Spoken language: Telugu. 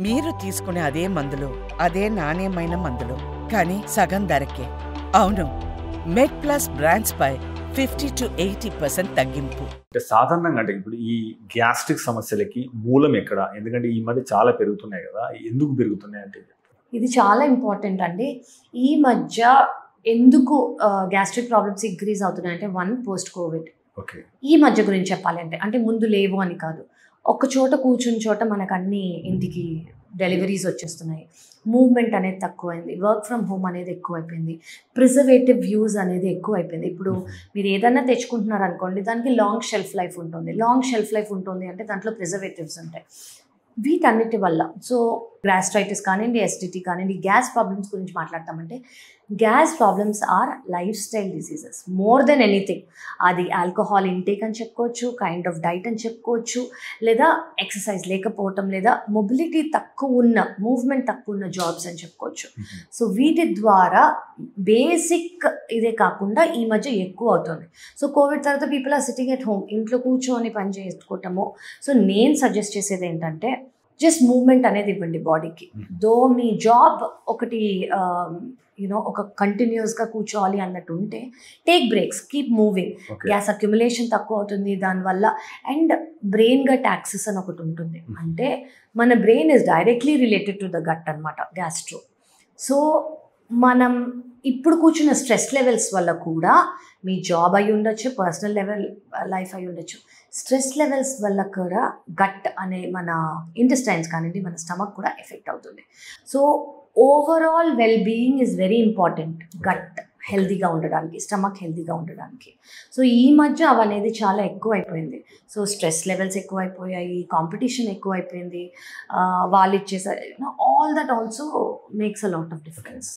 మీరు తీసుకునే అదే మందులు, అదే నాణ్యమైన మందులు, కానీ సగం ధరకే. అవును, మెడ్ప్లస్ బ్రాండ్స్ పై 50 to 80% తగ్గింపు. సాధారణంగా అంటే ఇప్పుడు ఈ గ్యాస్ట్రిక్ సమస్యలకి మూలం ఎక్కడ? ఎందుకంటే ఈ మధ్య చాలా పెరుగుతున్నాయి కదా, ఎందుకు పెరుగుతున్నాయి అంటే? ఇది చాలా ఇంపార్టెంట్ అండి. ఈ మధ్య ఎందుకు గ్యాస్ట్రిక్ ప్రాబ్లమ్స్ ఇంక్రీజ్ అవుతున్నాయి అంటే, పోస్ట్ కోవిడ్. ఓకే. ఈ మధ్య గురించి చెప్పాలి అంటే ముందు లేవు అని కాదు. ఒక చోట కూర్చుని చోట మనకు అన్ని ఇంటికి డెలివరీస్ వచ్చేస్తున్నాయి. మూవ్మెంట్ అనేది తక్కువైంది. వర్క్ ఫ్రమ్ హోమ్ అనేది ఎక్కువైపోయింది. ప్రిజర్వేటివ్ యూజ్ అనేది ఎక్కువైపోయింది. ఇప్పుడు మీరు ఏదైనా తెచ్చుకుంటున్నారు అనుకోండి, దానికి లాంగ్ షెల్ఫ్ లైఫ్ ఉంటుంది అంటే దాంట్లో ప్రిజర్వేటివ్స్ ఉంటాయి. వీటన్నిటి వల్ల సో గ్యాస్ట్రైటిస్ కానివ్వండి, ఎసిడిటీ కానివ్వండి, గ్యాస్ ప్రాబ్లమ్స్ గురించి మాట్లాడతామంటే, gas problems are lifestyle diseases more than anything. అది ఆల్కహాల్ ఇంటేక్ అని చెప్పుకోవచ్చు, కైండ్ ఆఫ్ డైట్ అని చెప్పుకోవచ్చు, లేదా ఎక్సర్సైజ్ లేకపోవటం, లేదా మొబిలిటీ తక్కువ ఉన్న, మూవ్మెంట్ తక్కువ ఉన్న జాబ్స్ అని చెప్పుకోవచ్చు. సో వీటి ద్వారా బేసిక్ ఇదే కాకుండా ఈ మధ్య ఎక్కువ అవుతుంది. సో కోవిడ్ తర్వాత people are sitting at home, ఇంట్లో కూర్చొని పని చేసుకోవటము. సో నేను సజెస్ట్ చేసేది ఏంటంటే, జస్ట్ మూవ్మెంట్ అనేది ఇవ్వండి బాడీకి. దో మీ జాబ్ ఒకటి ఒక కంటిన్యూస్గా కూర్చోవాలి అన్నట్టు ఉంటే, take breaks, keep moving. Gas accumulation తక్కువ అవుతుంది దానివల్ల. అండ్ బ్రెయిన్ గట్ యాక్సెస్ అని ఒకటి ఉంటుంది. అంటే మన brain is directly related to the gut అనమాట, గ్యాస్ట్రో. సో మనం ఇప్పుడు కూర్చున్న స్ట్రెస్ లెవెల్స్ వల్ల కూడా, మీ జాబ్ అయి ఉండొచ్చు, పర్సనల్ లైఫ్ అయి ఉండొచ్చు, స్ట్రెస్ లెవెల్స్ వల్ల కూడా గట్ అనే మన ఇంటెస్టైన్స్ కానివ్వండి, మన స్టమక్ కూడా ఎఫెక్ట్ అవుతుంది. So overall well being is very important, gut హెల్తీగా ఉండడానికి, స్టమక్ హెల్తీగా ఉండడానికి. సో ఈ మధ్య అవనేది చాలా ఎక్కువైపోయింది. సో స్ట్రెస్ లెవెల్స్ ఎక్కువైపోయాయి, కాంపిటీషన్ ఎక్కువైపోయింది, వాళ్ళు ఇచ్చేసారు. All that also makes a lot of difference.